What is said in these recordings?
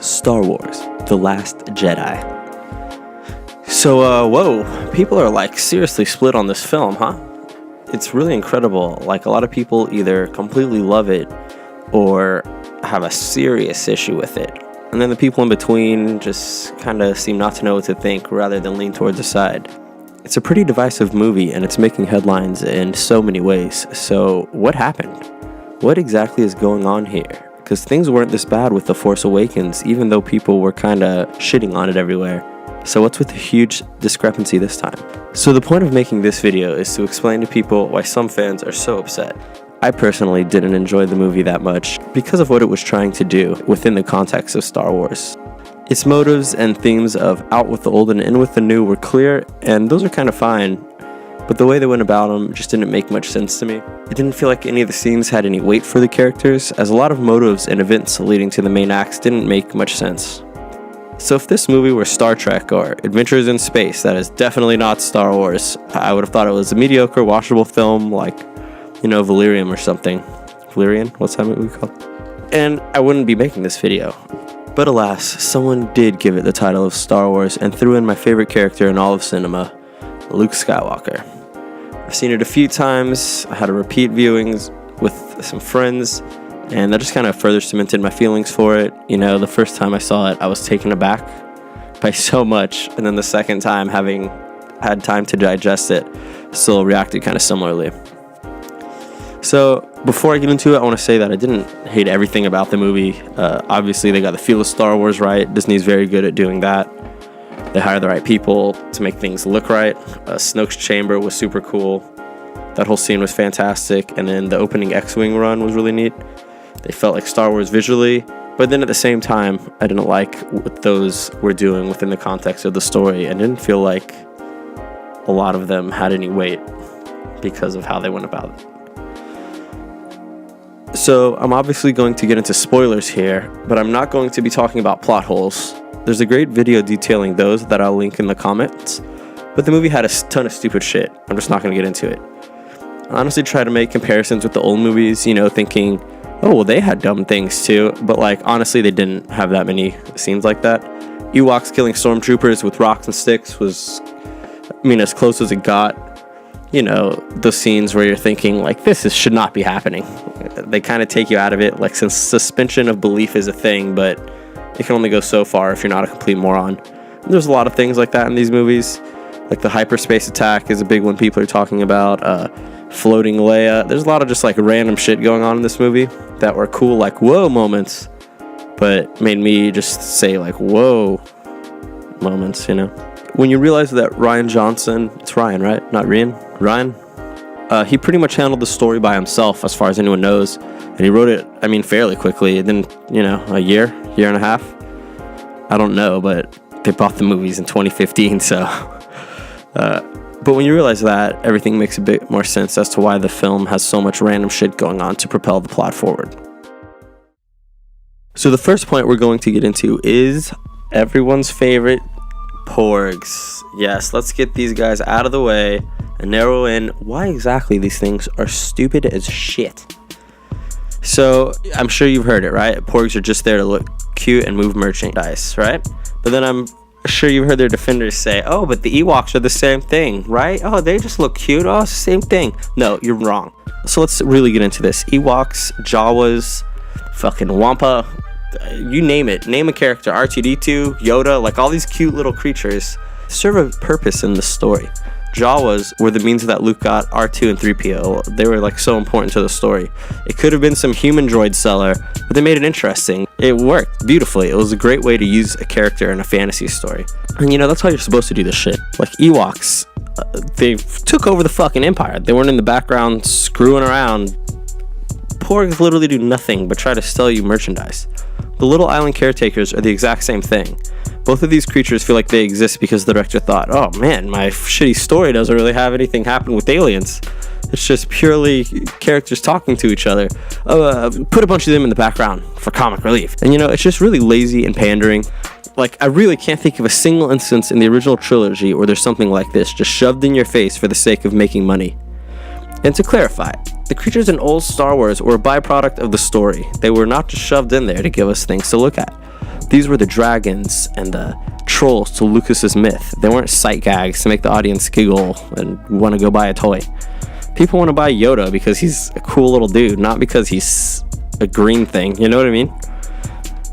Star Wars, The Last Jedi. So, whoa, people are like seriously split on this film, huh? It's really incredible. Like, a lot of people either completely love it or have a serious issue with it. And then the people in between just kind of seem not to know what to think rather than lean towards a side. It's a pretty divisive movie and it's making headlines in so many ways. So, what happened? What exactly is going on here? Because things weren't this bad with The Force Awakens, even though people were kind of shitting on it everywhere. So what's with the huge discrepancy this time? So the point of making this video is to explain to people why some fans are so upset. I personally didn't enjoy the movie that much because of what it was trying to do within the context of Star Wars. Its motives and themes of out with the old and in with the new were clear, and those are kind of fine. But the way they went about them just didn't make much sense to me. It didn't feel like any of the scenes had any weight for the characters, as a lot of motives and events leading to the main acts didn't make much sense. So if this movie were Star Trek or Adventures in Space, that is definitely not Star Wars. I would have thought it was a mediocre, watchable film like, Valerian or something. Valerian? What's that movie called? And I wouldn't be making this video. But alas, someone did give it the title of Star Wars and threw in my favorite character in all of cinema, Luke Skywalker. I've seen it a few times. I had a repeat viewings with some friends, and that just kind of further cemented my feelings for it. The first time I saw it, I was taken aback by so much, and then the second time, having had time to digest it, still reacted kind of similarly. So before I get into it, I want to say that I didn't hate everything about the movie. Obviously, they got the feel of Star Wars right. Disney's very good at doing that. They hire the right people to make things look right. Snoke's chamber was super cool. That whole scene was fantastic. And then the opening X-Wing run was really neat. They felt like Star Wars visually. But then at the same time, I didn't like what those were doing within the context of the story. And didn't feel like a lot of them had any weight because of how they went about it. So I'm obviously going to get into spoilers here, but I'm not going to be talking about plot holes. There's a great video detailing those that I'll link in the comments, but the movie had a ton of stupid shit. I'm just not going to get into it. I honestly try to make comparisons with the old movies, thinking, oh, well, they had dumb things too, but honestly, they didn't have that many scenes like that. Ewoks killing stormtroopers with rocks and sticks was, as close as it got. Those scenes where you're thinking, this should not be happening. They kind of take you out of it, since suspension of belief is a thing, but it can only go so far if you're not a complete moron. And there's a lot of things like that in these movies. The hyperspace attack is a big one people are talking about. Floating Leia. There's a lot of just random shit going on in this movie that were cool, whoa moments, but made me just say whoa moments, When you realize that Rian Johnson, it's Ryan, right? Not Rian? Ryan? He pretty much handled the story by himself as far as anyone knows. And he wrote it, fairly quickly. And then, a year and a half. I don't know, but they bought the movies in 2015, so. But when you realize that, everything makes a bit more sense as to why the film has so much random shit going on to propel the plot forward. So the first point we're going to get into is everyone's favorite, Porgs. Yes, let's get these guys out of the way and narrow in why exactly these things are stupid as shit. So, I'm sure you've heard it, right? Porgs are just there to look cute and move merchandise, right? But then I'm sure you've heard their defenders say, oh, but the Ewoks are the same thing, right? Oh, they just look cute. Oh, it's the same thing. No, you're wrong. So let's really get into this. Ewoks, Jawas, fucking Wampa, you name it. Name a character. R2-D2, Yoda, all these cute little creatures serve a purpose in the story. Jawas were the means that Luke got R2 and 3PO. They were so important to the story. It could have been some human droid seller, but they made it interesting. It worked beautifully. It was a great way to use a character in a fantasy story. And that's how you're supposed to do this shit. Ewoks, they took over the fucking empire. They weren't in the background screwing around. Porgs literally do nothing but try to sell you merchandise. The little island caretakers are the exact same thing. Both of these creatures feel like they exist because the director thought, oh man, my shitty story doesn't really have anything happen with aliens. It's just purely characters talking to each other. Put a bunch of them in the background for comic relief. And it's just really lazy and pandering. I really can't think of a single instance in the original trilogy where there's something like this just shoved in your face for the sake of making money. And to clarify, the creatures in old Star Wars were a byproduct of the story. They were not just shoved in there to give us things to look at. These were the dragons and the trolls to Lucas's myth. They weren't sight gags to make the audience giggle and want to go buy a toy. People want to buy Yoda because he's a cool little dude, not because he's a green thing. You know what I mean?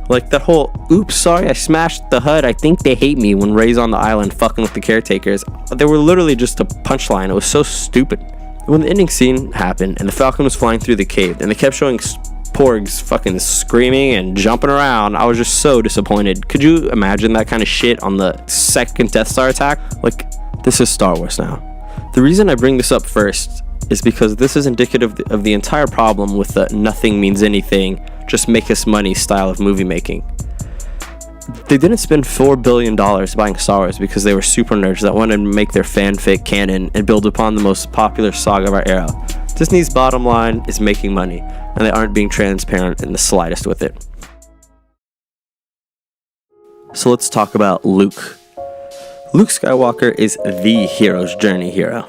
Like that whole, oops, sorry, I smashed the HUD, I think they hate me, when Rey's on the island fucking with the caretakers. They were literally just a punchline. It was so stupid. When the ending scene happened and the Falcon was flying through the cave and they kept showing Porgs fucking screaming and jumping around, I was just so disappointed. Could you imagine that kind of shit on the second Death Star attack? Like, this is Star Wars now. The reason I bring this up first is because this is indicative of the entire problem with the nothing means anything, just make us money style of movie making. They didn't spend $4 billion buying Star Wars because they were super nerds that wanted to make their fanfic canon and build upon the most popular saga of our era. Disney's bottom line is making money, and they aren't being transparent in the slightest with it. So let's talk about Luke. Luke Skywalker is the hero's journey hero.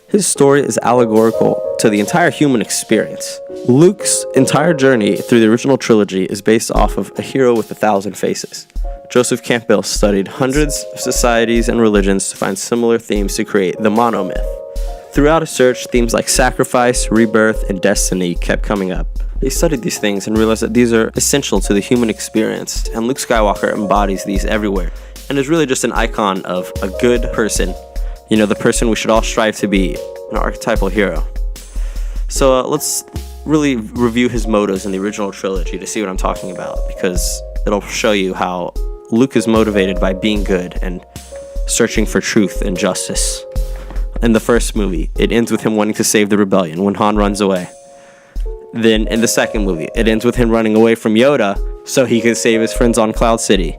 His story is allegorical to the entire human experience. Luke's entire journey through the original trilogy is based off of a hero with 1,000 faces. Joseph Campbell studied hundreds of societies and religions to find similar themes to create the monomyth. Throughout his search, themes like sacrifice, rebirth, and destiny kept coming up. He studied these things and realized that these are essential to the human experience, and Luke Skywalker embodies these everywhere, and is really just an icon of a good person. You know, the person we should all strive to be, an archetypal hero. So let's really review his motives in the original trilogy to see what I'm talking about, because it'll show you how Luke is motivated by being good and searching for truth and justice. In the first movie, it ends with him wanting to save the rebellion when Han runs away. Then in the second movie, it ends with him running away from Yoda so he could save his friends on Cloud City.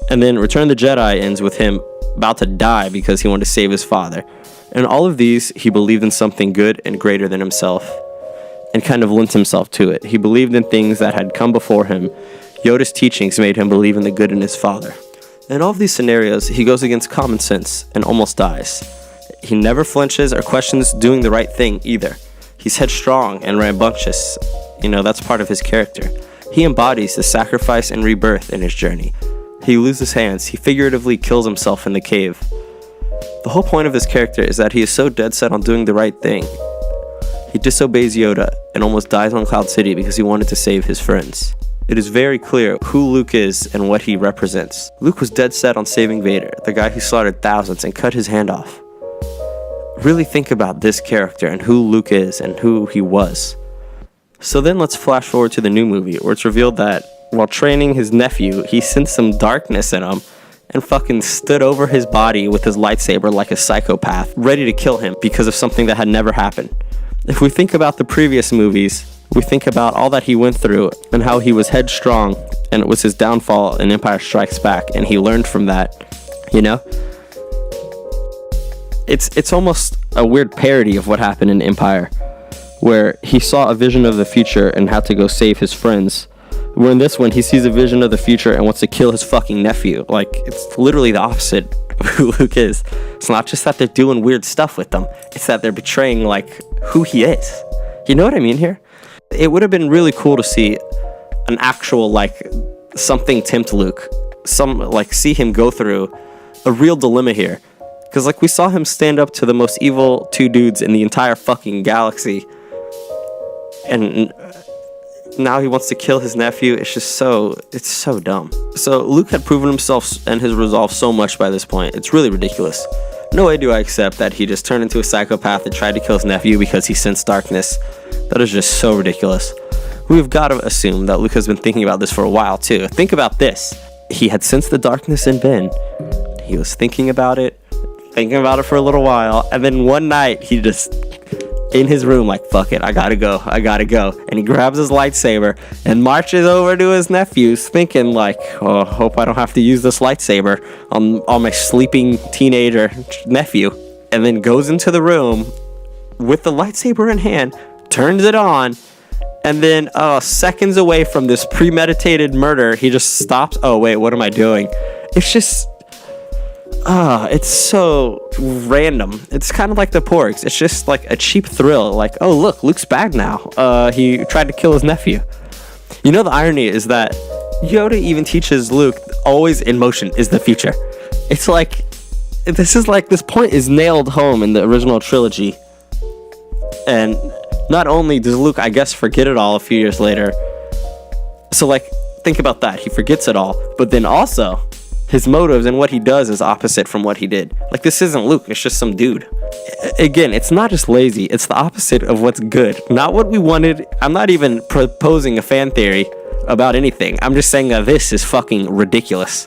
And then Return of the Jedi ends with him about to die because he wanted to save his father. In all of these, he believed in something good and greater than himself, and kind of lent himself to it. He believed in things that had come before him. Yoda's teachings made him believe in the good in his father. In all of these scenarios, he goes against common sense and almost dies. He never flinches or questions doing the right thing either. He's headstrong and rambunctious. You know, that's part of his character. He embodies the sacrifice and rebirth in his journey. He loses hands. He figuratively kills himself in the cave. The whole point of his character is that he is so dead set on doing the right thing. He disobeys Yoda and almost dies on Cloud City because he wanted to save his friends. It is very clear who Luke is and what he represents. Luke was dead set on saving Vader, the guy who slaughtered thousands and cut his hand off. Really think about this character and who Luke is and who he was. So then let's flash forward to the new movie, where it's revealed that while training his nephew, he sensed some darkness in him and fucking stood over his body with his lightsaber like a psychopath, ready to kill him because of something that had never happened. If we think about the previous movies, we think about all that he went through and how he was headstrong, and it was his downfall in Empire Strikes Back, and he learned from that, you know? It's almost a weird parody of what happened in Empire, where he saw a vision of the future and had to go save his friends. Where in this one, he sees a vision of the future and wants to kill his fucking nephew. Like, it's literally the opposite of who Luke is. It's not just that they're doing weird stuff with them, it's that they're betraying, like, who he is. You know what I mean here? It would have been really cool to see an actual, like, something tempt Luke. See him go through a real dilemma here. Because, like, we saw him stand up to the most evil two dudes in the entire fucking galaxy. And now he wants to kill his nephew. It's so dumb. So Luke had proven himself and his resolve so much by this point. It's really ridiculous. No way do I accept that he just turned into a psychopath and tried to kill his nephew because he sensed darkness. That is just so ridiculous. We've got to assume that Luke has been thinking about this for a while too. Think about this. He had sensed the darkness in Ben. He was thinking about it for a little while, and then one night he just in his room like, fuck it, I gotta go, and he grabs his lightsaber and marches over to his nephews thinking like, oh, hope I don't have to use this lightsaber on my sleeping teenager nephew, and then goes into the room with the lightsaber in hand, turns it on, and then seconds away from this premeditated murder, he just stops. Oh wait, what am I doing? It's just it's so random. It's kind of like the Porgs. It's just like a cheap thrill. Like, oh look, Luke's back now. He tried to kill his nephew. You know, the irony is that Yoda even teaches Luke, always in motion is the future. It's like, this point is nailed home in the original trilogy. And not only does Luke, I guess, forget it all a few years later. So, like, think about that. He forgets it all. But then also, his motives and what he does is opposite from what he did. Like, this isn't Luke. It's just some dude. Again, it's not just lazy. It's the opposite of what's good. Not what we wanted. I'm not even proposing a fan theory about anything. I'm just saying that this is fucking ridiculous.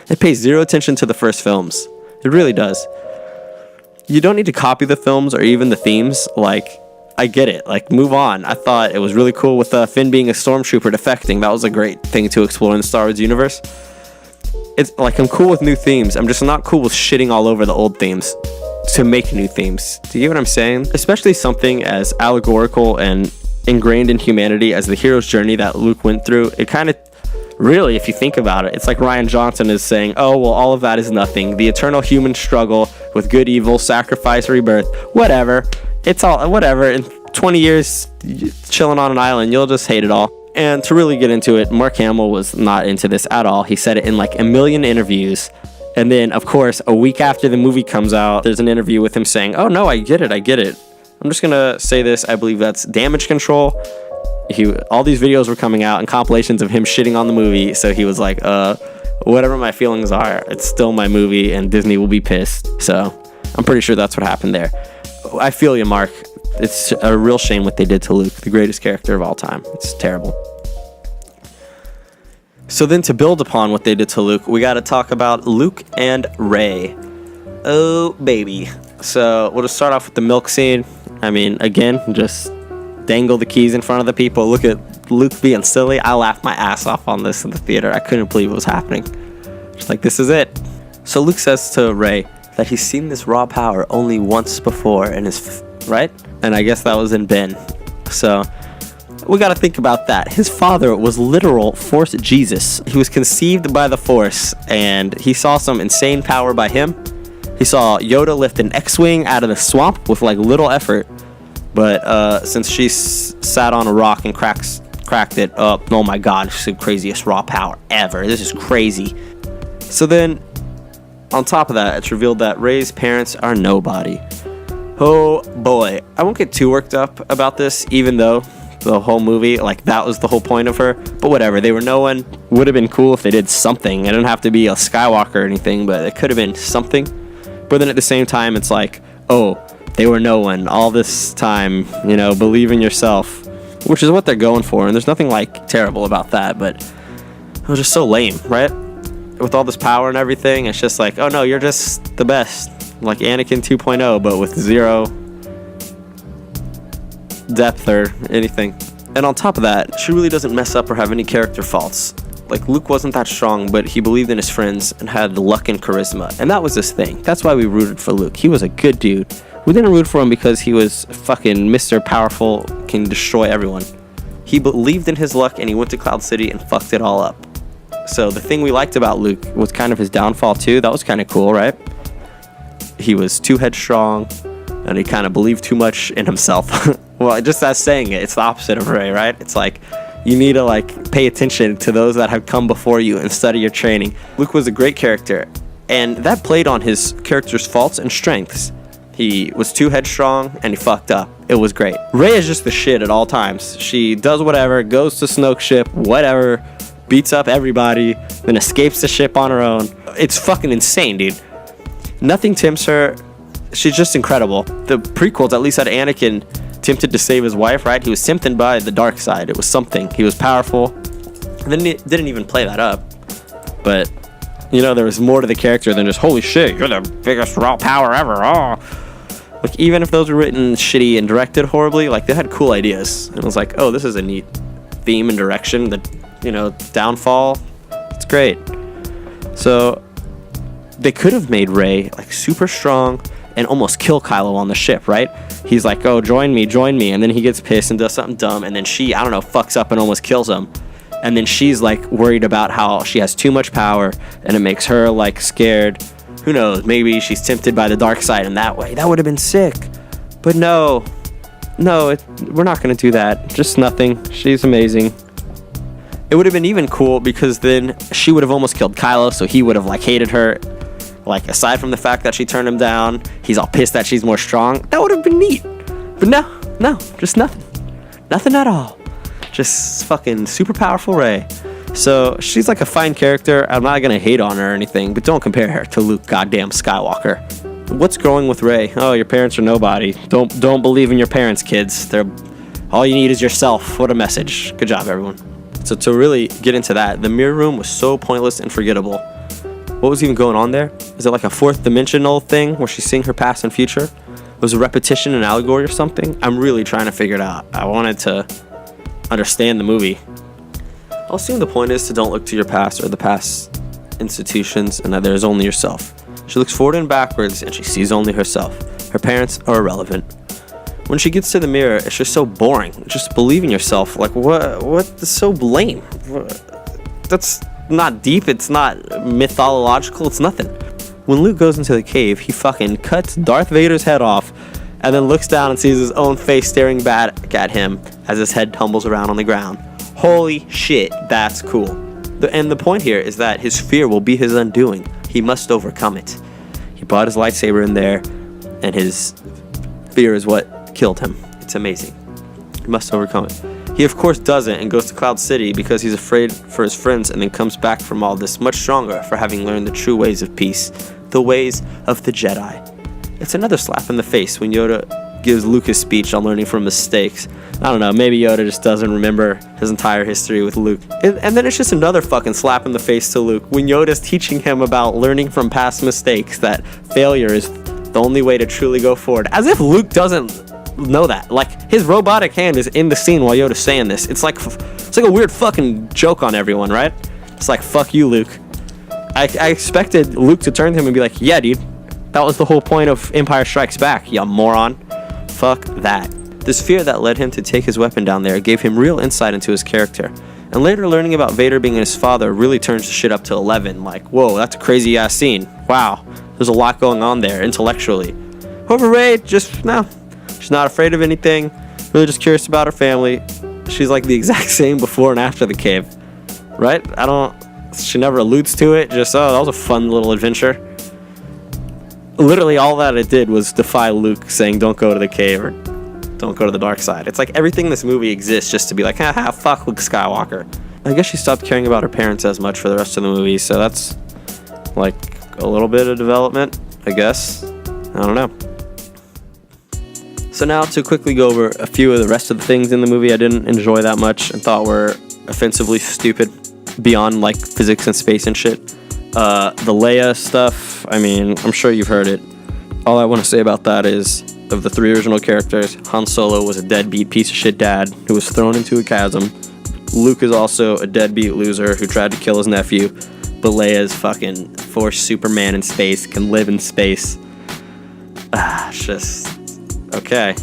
It pays zero attention to the first films. It really does. You don't need to copy the films or even the themes. Like, I get it. Like, move on. I thought it was really cool with Finn being a stormtrooper defecting. That was a great thing to explore in the Star Wars universe. It's like, I'm cool with new themes. I'm just not cool with shitting all over the old themes to make new themes. Do you get what I'm saying? Especially something as allegorical and ingrained in humanity as the hero's journey that Luke went through. It kind of, really, if you think about it, it's like Rian Johnson is saying, oh, well, all of that is nothing. The eternal human struggle with good, evil, sacrifice, rebirth, whatever. It's all, whatever. In 20 years, chilling on an island, you'll just hate it all. And to really get into it, Mark Hamill was not into this at all. He said it in like a million interviews. And then, of course, a week after the movie comes out, there's an interview with him saying, oh, no, I get it. I'm just going to say this. I believe that's damage control. All these videos were coming out and compilations of him shitting on the movie. So he was like, whatever my feelings are, it's still my movie and Disney will be pissed. So I'm pretty sure that's what happened there. I feel you, Mark. It's a real shame what they did to Luke, the greatest character of all time. It's terrible. So then to build upon what they did to Luke, we got to talk about Luke and Rey. Oh, baby. So we'll just start off with the milk scene. I mean, again, just dangle the keys in front of the people. Look at Luke being silly. I laughed my ass off on this in the theater. I couldn't believe it was happening. Just like, this is it. So Luke says to Rey that he's seen this raw power only once before in his right? And I guess that was in Ben. So we got to think about that. His father was literal Force Jesus. He was conceived by the Force, and he saw some insane power by him. He saw Yoda lift an X-Wing out of the swamp with like little effort. But since she sat on a rock and cracked it up, oh my god, it's the craziest raw power ever. This is crazy. So then, on top of that, it's revealed that Rey's parents are nobody. Oh boy, I won't get too worked up about this, even though the whole movie, like, that was the whole point of her. But whatever, they were no one. Would have been cool if they did something. It didn't have to be a Skywalker or anything, but it could have been something. But then at the same time, it's like, oh, they were no one all this time, you know, believe in yourself, which is what they're going for. And there's nothing like terrible about that, but it was just so lame, right? With all this power and everything, it's just like, oh no, you're just the best. Like Anakin 2.0, but with zero depth or anything. And on top of that, she really doesn't mess up or have any character faults. Like, Luke wasn't that strong, but he believed in his friends and had luck and charisma. And that was his thing. That's why we rooted for Luke. He was a good dude. We didn't root for him because he was fucking Mr. Powerful, can destroy everyone. He believed in his luck and he went to Cloud City and fucked it all up. So the thing we liked about Luke was kind of his downfall too. That was kind of cool, right? He was too headstrong and he kind of believed too much in himself. Well, just as saying it, it's the opposite of Rey, right? It's like, you need to like pay attention to those that have come before you and study your training. Luke was a great character, and that played on his character's faults and strengths. He was too headstrong and he fucked up. It was great. Rey is just the shit at all times. She does whatever, goes to Snoke's ship, whatever, beats up everybody, then escapes the ship on her own. It's fucking insane, dude. Nothing tempts her. She's just incredible. The prequels at least had Anakin tempted to save his wife, right? He was tempted by the dark side. It was something. He was powerful. And then he didn't even play that up. But, you know, there was more to the character than just, holy shit, you're the biggest raw power ever. Oh. Like, even if those were written shitty and directed horribly, like, they had cool ideas. And it was like, oh, this is a neat theme and direction. The, you know, downfall. It's great. So they could have made Rey, like, super strong and almost kill Kylo on the ship, right? He's like, oh, join me. And then he gets pissed and does something dumb. And then she, I don't know, fucks up and almost kills him. And then she's like worried about how she has too much power and it makes her like scared. Who knows? Maybe she's tempted by the dark side in that way. That would have been sick. But no, we're not going to do that. Just nothing. She's amazing. It would have been even cool because then she would have almost killed Kylo, so he would have like hated her. Like, aside from the fact that she turned him down, he's all pissed that she's more strong. That would have been neat. But no, just nothing. Nothing at all. Just fucking super powerful Rey. So she's like a fine character. I'm not gonna hate on her or anything, but don't compare her to Luke goddamn Skywalker. What's growing with Rey? Oh, your parents are nobody. Don't believe in your parents, kids. They're all you need is yourself. What a message. Good job, everyone. So to really get into that, the mirror room was so pointless and forgettable. What was even going on there? Is it like a fourth dimensional thing where she's seeing her past and future? Was a repetition an allegory or something? I'm really trying to figure it out. I wanted to understand the movie. I'll assume the point is to don't look to your past or the past institutions and that there is only yourself. She looks forward and backwards and she sees only herself. Her parents are irrelevant. When she gets to the mirror, it's just so boring. Just believe in yourself. Like, what is so lame? That's not deep. It's not mythological. It's nothing. When Luke goes into the cave, he fucking cuts Darth Vader's head off and then looks down and sees his own face staring back at him as his head tumbles around on the ground. Holy shit, that's cool. And the point here is that his fear will be his undoing. He must overcome it. He brought his lightsaber in there, and his fear is what killed him. It's amazing. He must overcome it. He of course doesn't and goes to Cloud City because he's afraid for his friends, and then comes back from all this much stronger for having learned the true ways of peace, the ways of the Jedi. It's another slap in the face when Yoda gives Luke his speech on learning from mistakes. I don't know, maybe Yoda just doesn't remember his entire history with Luke. And then it's just another fucking slap in the face to Luke when Yoda's teaching him about learning from past mistakes, that failure is the only way to truly go forward. As if Luke doesn't know that. Like, his robotic hand is in the scene while Yoda's saying this. It's like a weird fucking joke on everyone, right? It's like, fuck you, Luke. I expected Luke to turn to him and be like, yeah, dude, that was the whole point of Empire Strikes Back, you moron. Fuck that. This fear that led him to take his weapon down there gave him real insight into his character. And later learning about Vader being his father really turns the shit up to 11. Like, whoa, that's a crazy ass scene. Wow, there's a lot going on there intellectually. However, Rey, she's not afraid of anything, really just curious about her family. She's like the exact same before and after the cave, right? She never alludes to it, just, oh, that was a fun little adventure. Literally all that it did was defy Luke saying don't go to the cave or don't go to the dark side. It's like everything in this movie exists just to be like, haha, fuck Luke Skywalker. I guess she stopped caring about her parents as much for the rest of the movie, so that's like a little bit of development, I guess. I don't know. So now to quickly go over a few of the rest of the things in the movie I didn't enjoy that much and thought were offensively stupid beyond like physics and space and shit. The Leia stuff, I mean, I'm sure you've heard it. All I want to say about that is, of the three original characters, Han Solo was a deadbeat piece of shit dad who was thrown into a chasm. Luke is also a deadbeat loser who tried to kill his nephew. But Leia is fucking Force Superman in space, can live in space. It's just, okay.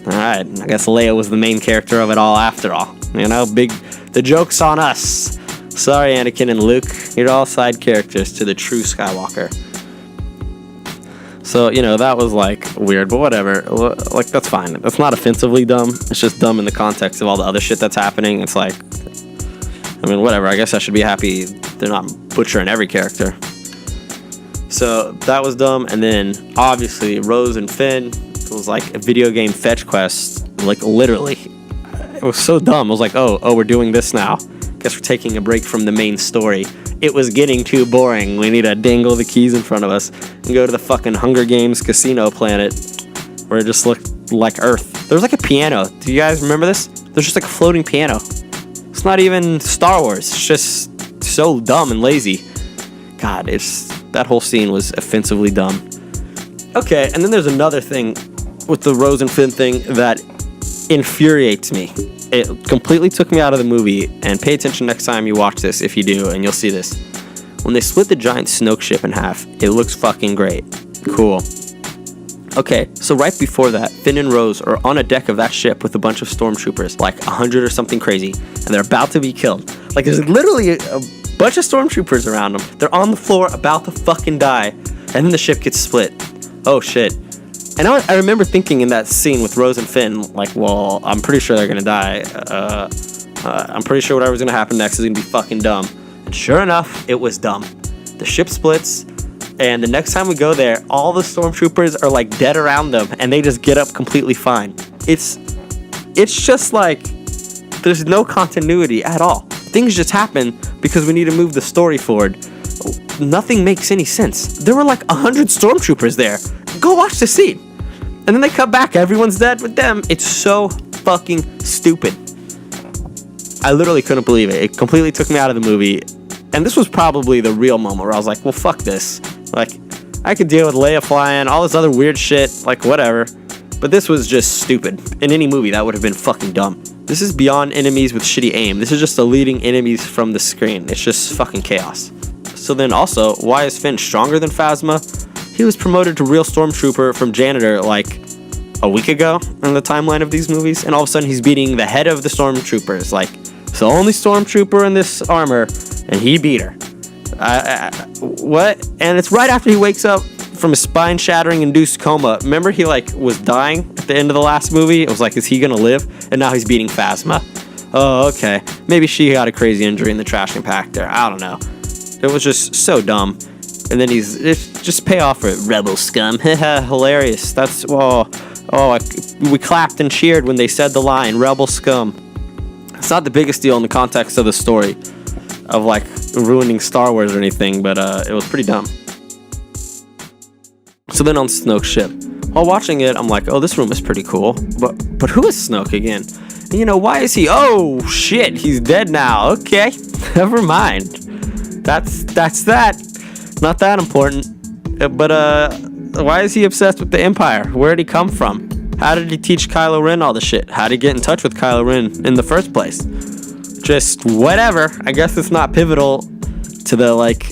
Alright, I guess Leia was the main character of it all after all. You know, the joke's on us. Sorry, Anakin and Luke, you're all side characters to the true Skywalker. So, you know, that was like weird, but whatever. Like, that's fine. That's not offensively dumb. It's just dumb in the context of all the other shit that's happening. It's like, I mean, whatever. I guess I should be happy they're not butchering every character. So that was dumb. And then obviously Rose and Finn, it was like a video game fetch quest. Like, literally, it was so dumb. I was like, oh, we're doing this now. Guess we're taking a break from the main story. It was getting too boring. We need to dangle the keys in front of us and go to the fucking Hunger Games casino planet where it just looked like Earth. There was like a piano. Do you guys remember this? There's just like a floating piano. It's not even Star Wars. It's just so dumb and lazy. God, that whole scene was offensively dumb. Okay, and then there's another thing with the Rose and Finn thing that infuriates me. It completely took me out of the movie, and pay attention next time you watch this if you do, and you'll see this. When they split the giant Snoke ship in half, it looks fucking great. Cool. Okay, so right before that, Finn and Rose are on a deck of that ship with a bunch of stormtroopers, like 100 or something crazy, and they're about to be killed. Like, there's literally a bunch of stormtroopers around them. They're on the floor about to fucking die, and then the ship gets split. Oh shit. And I remember thinking in that scene with Rose and Finn, like, well, I'm pretty sure they're gonna die. I'm pretty sure whatever's gonna happen next is gonna be fucking dumb. And sure enough, it was dumb. The ship splits, and the next time we go there, all the stormtroopers are like dead around them, and they just get up completely fine. It's just like there's no continuity at all. Things just happen because we need to move the story forward. Nothing makes any sense. There were like 100 stormtroopers there. Go watch the scene. And then they come back, everyone's dead with them. It's so fucking stupid. I literally couldn't believe it. It completely took me out of the movie. And this was probably the real moment where I was like, well, fuck this. Like, I could deal with Leia flying, all this other weird shit, like, whatever. But this was just stupid. In any movie, that would have been fucking dumb. This is beyond enemies with shitty aim. This is just deleting enemies from the screen. It's just fucking chaos. So then also, why is Finn stronger than Phasma? He was promoted to real stormtrooper from janitor like a week ago in the timeline of these movies, and all of a sudden he's beating the head of the stormtroopers. Like, it's the only stormtrooper in this armor, and he beat her. What? And it's right after he wakes up from a spine-shattering induced coma. Remember he like was dying at the end of the last movie? It was like, is he gonna live? And now he's beating Phasma. Oh, okay. Maybe she got a crazy injury in the trash compactor. I don't know. It was just so dumb. And then it's just pay off for it. Rebel scum. Hilarious. That's, we clapped and cheered when they said the line, rebel scum. It's not the biggest deal in the context of the story of like ruining Star Wars or anything, but it was pretty dumb. So then on Snoke's ship, while watching it, I'm like, oh, this room is pretty cool. But who is Snoke again? And, you know, why is he? Oh shit, he's dead now. Okay, never mind. That's that. Not that important. But why is he obsessed with the Empire? Where did he come from? How did he teach Kylo Ren all the shit? How did he get in touch with Kylo Ren in the first place? Just whatever. I guess it's not pivotal to the like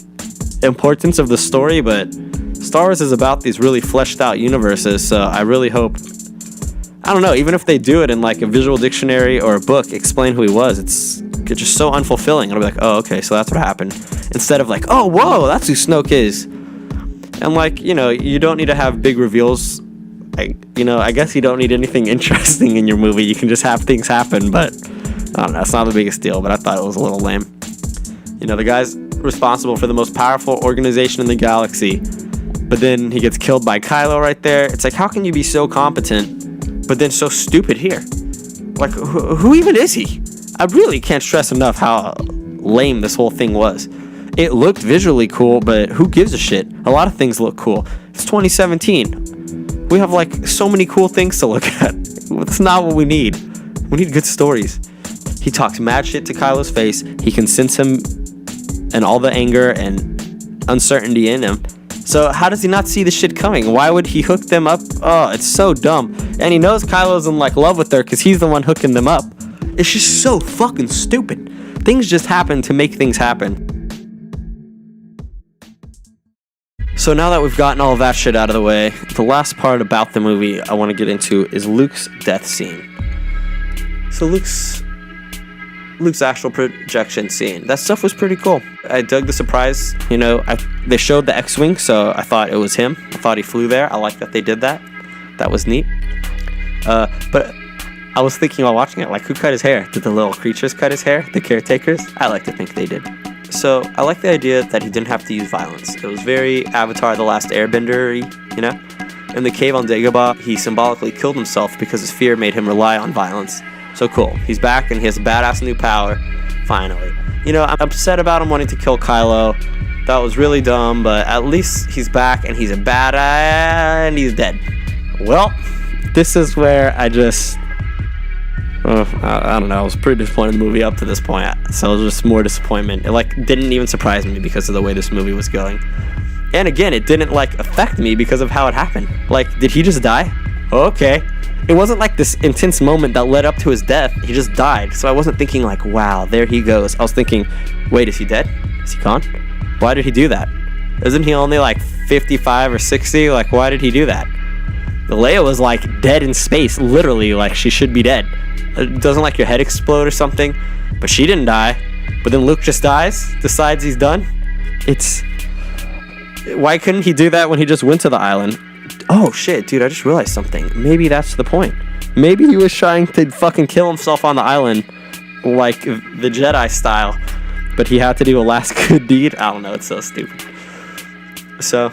importance of the story, but Star Wars is about these really fleshed out universes, so I really hope, I don't know, even if they do it in like a visual dictionary or a book, explain who he was, it's just so unfulfilling. I'll be like, oh, okay, so that's what happened. Instead of like, oh, whoa, that's who Snoke is. And like, you know, you don't need to have big reveals. I guess you don't need anything interesting in your movie. You can just have things happen, but I don't know, it's not the biggest deal, but I thought it was a little lame. You know, the guy's responsible for the most powerful organization in the galaxy, but then he gets killed by Kylo right there. It's like, how can you be so competent, but then so stupid here? Like, who even is he? I really can't stress enough how lame this whole thing was. It looked visually cool, but who gives a shit? A lot of things look cool. It's 2017. We have like so many cool things to look at. That's not what we need. We need good stories. He talks mad shit to Kylo's face. He can sense him and all the anger and uncertainty in him. So how does he not see the shit coming? Why would he hook them up? Oh, it's so dumb. And he knows Kylo's in like love with her because he's the one hooking them up. It's just so fucking stupid. Things just happen to make things happen. So now that we've gotten all of that shit out of the way, the last part about the movie I want to get into is Luke's death scene. So Luke's astral projection scene. That stuff was pretty cool. I dug the surprise. You know, they showed the X-Wing, so I thought it was him. I thought he flew there. I like that they did that. That was neat. But I was thinking while watching it, like, who cut his hair? Did the little creatures cut his hair? The caretakers? I like to think they did. So I like the idea that he didn't have to use violence. It was very Avatar The Last Airbender-y, you know? In the cave on Dagobah, he symbolically killed himself because his fear made him rely on violence. So cool. He's back and he has a badass new power. Finally. You know, I'm upset about him wanting to kill Kylo. That was really dumb, but at least he's back and he's a badass and he's dead. Well, this is where I just... I don't know. I was pretty disappointed in the movie up to this point. So it was just more disappointment. It like didn't even surprise me because of the way this movie was going. And again, it didn't like affect me because of how it happened. Like, did he just die? Okay. It wasn't like this intense moment that led up to his death. He just died. So I wasn't thinking like, wow, there he goes. I was thinking, wait, is he dead? Is he gone? Why did he do that? Isn't he only like 55 or 60? Like, why did he do that? Leia was like dead in space. Literally, like she should be dead. Doesn't like your head explode or something? But she didn't die. But then Luke just dies, decides he's done. Why couldn't he do that when he just went to the island? Oh shit, dude, I just realized something. Maybe that's the point. Maybe he was trying to fucking kill himself on the island like the Jedi style, but he had to do a last good deed. I don't know, it's so stupid. So,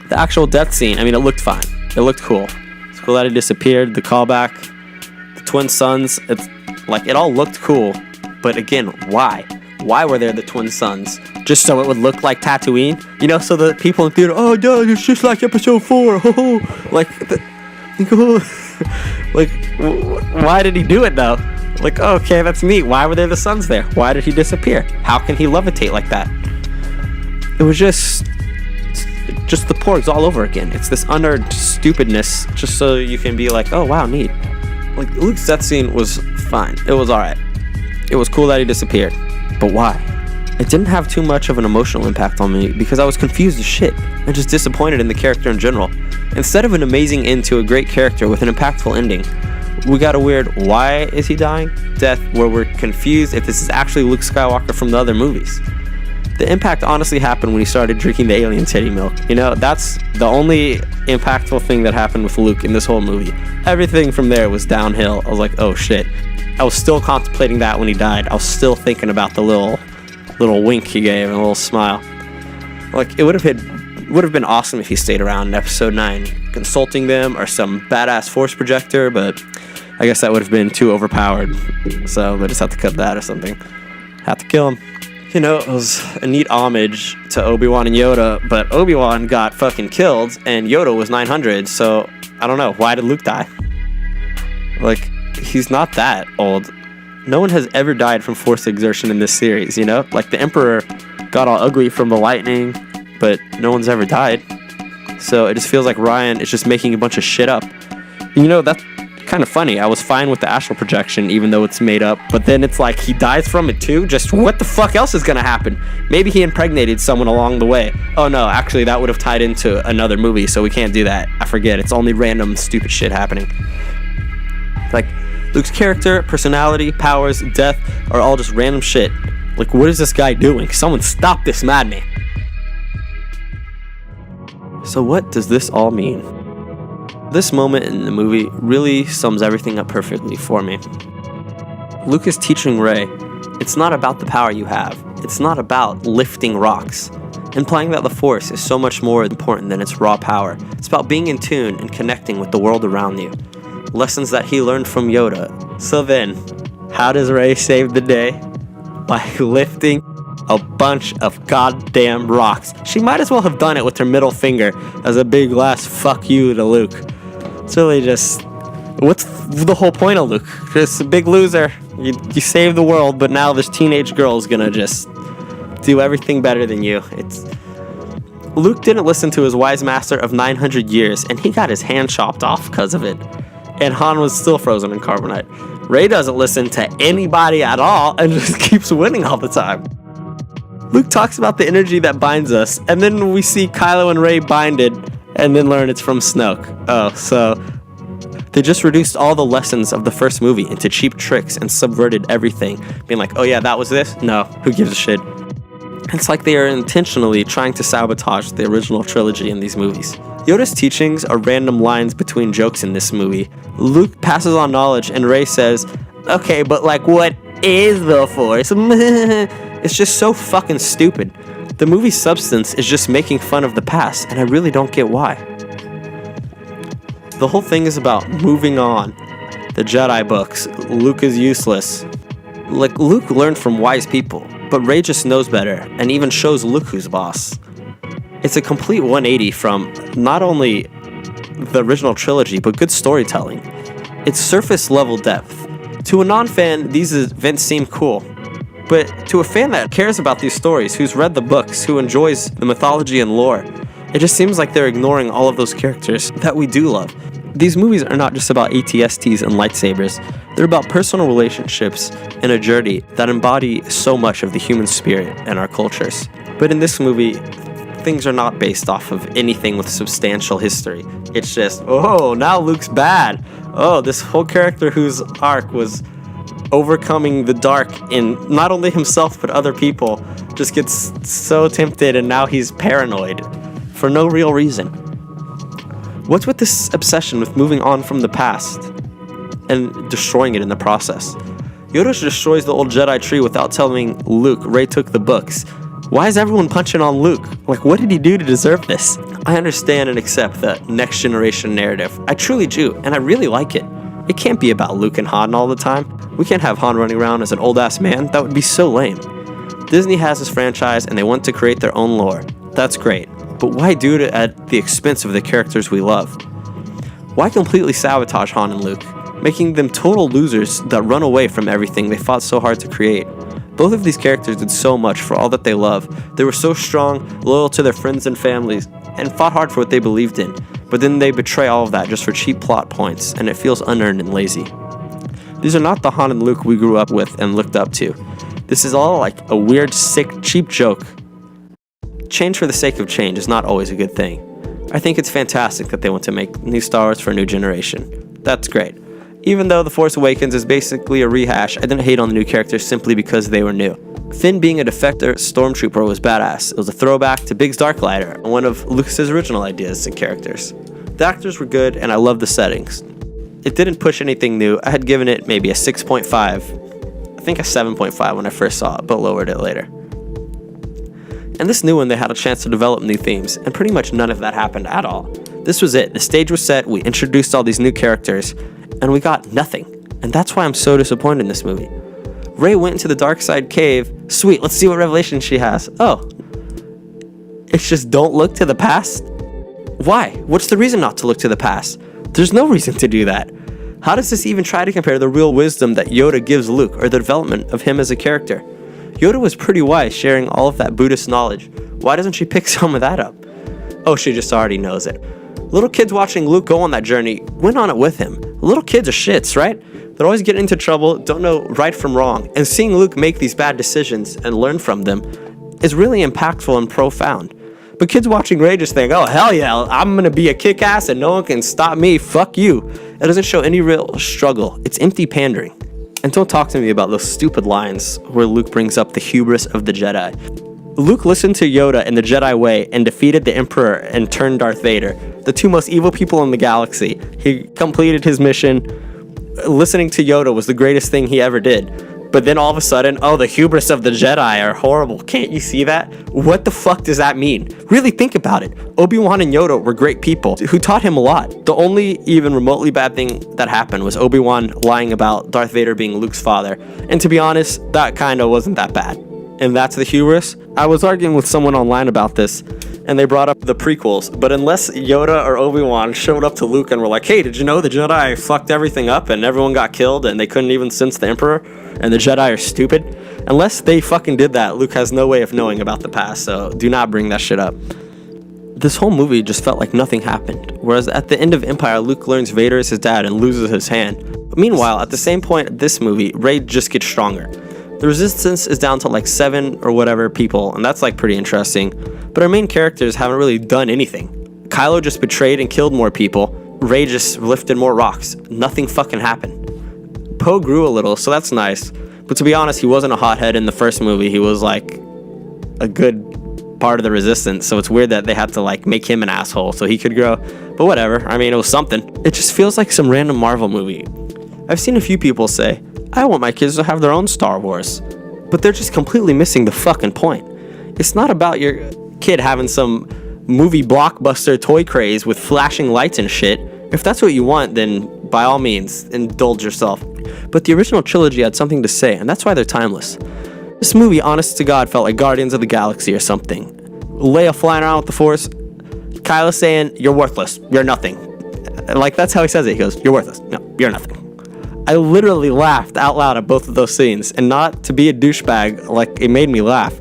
the actual death scene, I mean, it looked fine. It looked cool. It's cool that he disappeared, the callback, the twin suns, it's like, it all looked cool. But again, why? Why were there the twin suns? Just so it would look like Tatooine? You know, so the people in theater, oh, no, it's just like episode 4. Like, like, why did he do it, though? Like, okay, that's neat. Why were there the suns there? Why did he disappear? How can he levitate like that? It was just the Porgs all over again. It's this unearned stupidness, just so you can be like, oh, wow, neat. Like, Luke's death scene was fine. It was alright. It was cool that he disappeared. But why? It didn't have too much of an emotional impact on me because I was confused as shit and just disappointed in the character in general. Instead of an amazing end to a great character with an impactful ending, we got a weird, why is he dying? Death where we're confused if this is actually Luke Skywalker from the other movies. The impact honestly happened when he started drinking the alien titty milk. You know, that's the only impactful thing that happened with Luke in this whole movie. Everything from there was downhill. I was like, oh shit. I was still contemplating that when he died. I was still thinking about the little wink he gave and a little smile. Like, it would have been awesome if he stayed around in episode 9, consulting them or some badass force projector, but I guess that would have been too overpowered. So they just have to cut that or something. Have to kill him. You know, it was a neat homage to Obi-Wan and Yoda, but Obi-Wan got fucking killed and Yoda was 900, so I don't know. Why did Luke die? Like, he's not that old. No one has ever died from force exertion in this series, you know? Like, the Emperor got all ugly from the lightning, but no one's ever died. So it just feels like Ryan is just making a bunch of shit up. You know, that's kind of funny. I was fine with the astral projection, even though it's made up, but then it's like he dies from it too? Just what the fuck else is gonna happen? Maybe he impregnated someone along the way. Oh no, actually that would have tied into another movie, so we can't do that. I forget. It's only random stupid shit happening. Like, Luke's character, personality, powers, death are all just random shit. Like, what is this guy doing? Someone stop this madman. So what does this all mean? This moment in the movie really sums everything up perfectly for me. Luke is teaching Rey, it's not about the power you have. It's not about lifting rocks. Implying that the Force is so much more important than its raw power. It's about being in tune and connecting with the world around you. Lessons that he learned from Yoda. So then, how does Rey save the day? By lifting a bunch of goddamn rocks. She might as well have done it with her middle finger as a big last fuck you to Luke. It's really just, what's the whole point of Luke? Just a big loser. You saved the world, but now this teenage girl is gonna just do everything better than you. Luke didn't listen to his wise master of 900 years, and he got his hand chopped off because of it. And Han was still frozen in carbonite. Rey doesn't listen to anybody at all and just keeps winning all the time. Luke talks about the energy that binds us, and then we see Kylo and Rey binded, and then learn it's from Snoke. Oh, so they just reduced all the lessons of the first movie into cheap tricks and subverted everything, being like, oh yeah, that was this? No, who gives a shit? It's like they are intentionally trying to sabotage the original trilogy in these movies. Yoda's teachings are random lines between jokes in this movie. Luke passes on knowledge, and Rey says, okay, but like, what is the Force? It's just so fucking stupid. The movie's substance is just making fun of the past, and I really don't get why. The whole thing is about moving on. The Jedi books, Luke is useless. Like, Luke learned from wise people, but Rey just knows better, and even shows Luke who's boss. It's a complete 180 from not only the original trilogy, but good storytelling. It's surface level depth. To a non-fan, these events seem cool. But to a fan that cares about these stories, who's read the books, who enjoys the mythology and lore, it just seems like they're ignoring all of those characters that we do love. These movies are not just about ATSTs and lightsabers. They're about personal relationships and a journey that embody so much of the human spirit and our cultures. But in this movie, things are not based off of anything with substantial history. It's just, oh, now Luke's bad. Oh, this whole character whose arc was overcoming the dark in not only himself but other people just gets so tempted, and now he's paranoid for no real reason. What's with this obsession with moving on from the past and destroying it in the process? Yoda destroys the old Jedi tree without telling Luke Rey took the books. Why is everyone punching on Luke? Like, what did he do to deserve this? I understand and accept the next generation narrative. I truly do, and I really like it. It can't be about Luke and Han all the time. We can't have Han running around as an old-ass man. That would be so lame. Disney has this franchise, and they want to create their own lore. That's great. But why do it at the expense of the characters we love? Why completely sabotage Han and Luke, making them total losers that run away from everything they fought so hard to create? Both of these characters did so much for all that they love. They were so strong, loyal to their friends and families, and fought hard for what they believed in. But then they betray all of that just for cheap plot points, and it feels unearned and lazy. These are not the Han and Luke we grew up with and looked up to. This is all like a weird, sick, cheap joke. Change for the sake of change is not always a good thing. I think it's fantastic that they want to make new Star Wars for a new generation. That's great. Even though The Force Awakens is basically a rehash, I didn't hate on the new characters simply because they were new. Finn being a defector stormtrooper was badass. It was a throwback to Biggs Darklighter, one of Lucas's original ideas and characters. The actors were good, and I loved the settings. It didn't push anything new. I had given it maybe a 6.5. I think a 7.5 when I first saw it, but lowered it later. And this new one, they had a chance to develop new themes, and pretty much none of that happened at all. This was it. The stage was set, we introduced all these new characters, and we got nothing. And that's why I'm so disappointed in this movie. Rey went into the dark side cave. Sweet, let's see what revelation she has. Oh. It's just don't look to the past? Why? What's the reason not to look to the past? There's no reason to do that. How does this even try to compare the real wisdom that Yoda gives Luke or the development of him as a character? Yoda was pretty wise sharing all of that Buddhist knowledge. Why doesn't she pick some of that up? Oh, she just already knows it. Little kids watching Luke go on that journey went on it with him. Little kids are shits, right? They're always getting into trouble, don't know right from wrong, and seeing Luke make these bad decisions and learn from them is really impactful and profound. But kids watching Rey just think, oh hell yeah, I'm gonna be a kick-ass and no one can stop me, fuck you. It doesn't show any real struggle, it's empty pandering. And don't talk to me about those stupid lines where Luke brings up the hubris of the Jedi. Luke listened to Yoda in the Jedi way and defeated the Emperor and turned Darth Vader, the two most evil people in the galaxy. He completed his mission. Listening to Yoda was the greatest thing he ever did. But then all of a sudden, oh, the hubris of the Jedi are horrible. Can't you see that? What the fuck does that mean? Really think about it. Obi-Wan and Yoda were great people who taught him a lot. The only even remotely bad thing that happened was Obi-Wan lying about Darth Vader being Luke's father. And to be honest, that kinda wasn't that bad. And that's the hubris? I was arguing with someone online about this, and they brought up the prequels, but unless Yoda or Obi-Wan showed up to Luke and were like, hey, did you know the Jedi fucked everything up and everyone got killed and they couldn't even sense the Emperor and the Jedi are stupid? Unless they fucking did that, Luke has no way of knowing about the past, so do not bring that shit up. This whole movie just felt like nothing happened, whereas at the end of Empire, Luke learns Vader is his dad and loses his hand. But meanwhile, at the same point of this movie, Rey just gets stronger. The resistance is down to like 7 or whatever people, and that's like pretty interesting. But our main characters haven't really done anything. Kylo just betrayed and killed more people. Rey just lifted more rocks. Nothing fucking happened. Poe grew a little, so that's nice. But to be honest, he wasn't a hothead in the first movie. He was like a good part of the resistance, so it's weird that they had to like make him an asshole so he could grow. But whatever, I mean, it was something. It just feels like some random Marvel movie. I've seen a few people say, I want my kids to have their own Star Wars. But they're just completely missing the fucking point. It's not about your kid having some movie blockbuster toy craze with flashing lights and shit. If that's what you want, then by all means, indulge yourself. But the original trilogy had something to say, and that's why they're timeless. This movie, honest to God, felt like Guardians of the Galaxy or something. Leia flying around with the Force, Kylo saying, you're worthless, you're nothing. Like, that's how he says it. He goes, you're worthless, no, you're nothing. I literally laughed out loud at both of those scenes, and not to be a douchebag, like, it made me laugh.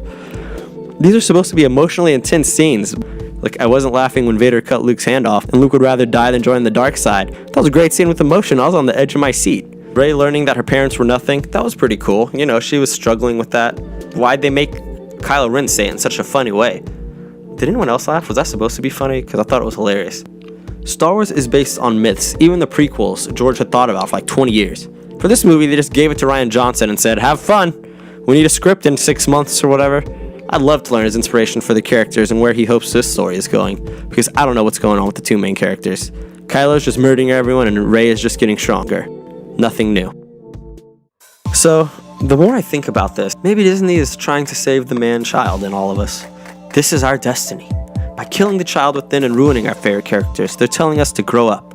These are supposed to be emotionally intense scenes. Like, I wasn't laughing when Vader cut Luke's hand off, and Luke would rather die than join the dark side. That was a great scene with emotion. I was on the edge of my seat. Rey learning that her parents were nothing, that was pretty cool. You know, she was struggling with that. Why'd they make Kylo Ren say it in such a funny way? Did anyone else laugh? Was that supposed to be funny? Because I thought it was hilarious. Star Wars is based on myths, even the prequels George had thought about for like 20 years. For this movie, they just gave it to Rian Johnson and said, have fun. We need a script in 6 months or whatever. I'd love to learn his inspiration for the characters and where he hopes this story is going, because I don't know what's going on with the two main characters. Kylo's just murdering everyone and Rey is just getting stronger. Nothing new. So, the more I think about this, maybe Disney is trying to save the man-child in all of us. This is our destiny. By killing the child within and ruining our favorite characters, they're telling us to grow up.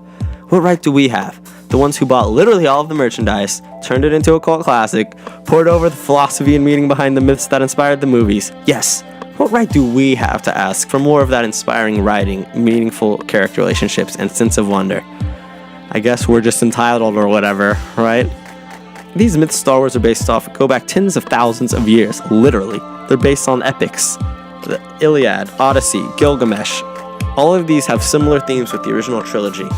What right do we have, the ones who bought literally all of the merchandise, turned it into a cult classic, poured over the philosophy and meaning behind the myths that inspired the movies? Yes, what right do we have to ask for more of that inspiring writing, meaningful character relationships, and sense of wonder? I guess we're just entitled or whatever, right? These myths Star Wars are based off go back tens of thousands of years, literally. They're based on epics. The Iliad, Odyssey, Gilgamesh. All of these have similar themes with the original trilogy.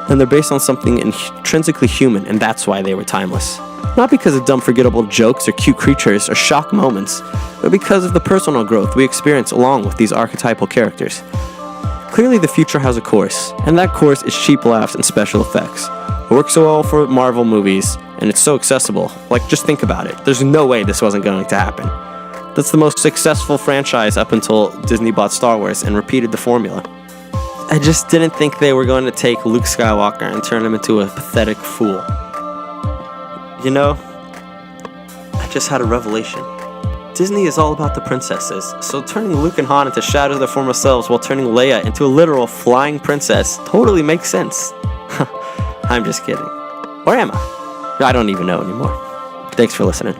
And they're based on something intrinsically human, and that's why they were timeless. Not because of dumb forgettable jokes or cute creatures or shock moments, but because of the personal growth we experience along with these archetypal characters. Clearly the future has a course, and that course is cheap laughs and special effects. It works so well for Marvel movies, and it's so accessible. Like, just think about it. There's no way this wasn't going to happen. That's the most successful franchise up until Disney bought Star Wars and repeated the formula. I just didn't think they were going to take Luke Skywalker and turn him into a pathetic fool. You know, I just had a revelation. Disney is all about the princesses, so turning Luke and Han into shadows of their former selves while turning Leia into a literal flying princess totally makes sense. I'm just kidding. Or am I? I don't even know anymore. Thanks for listening.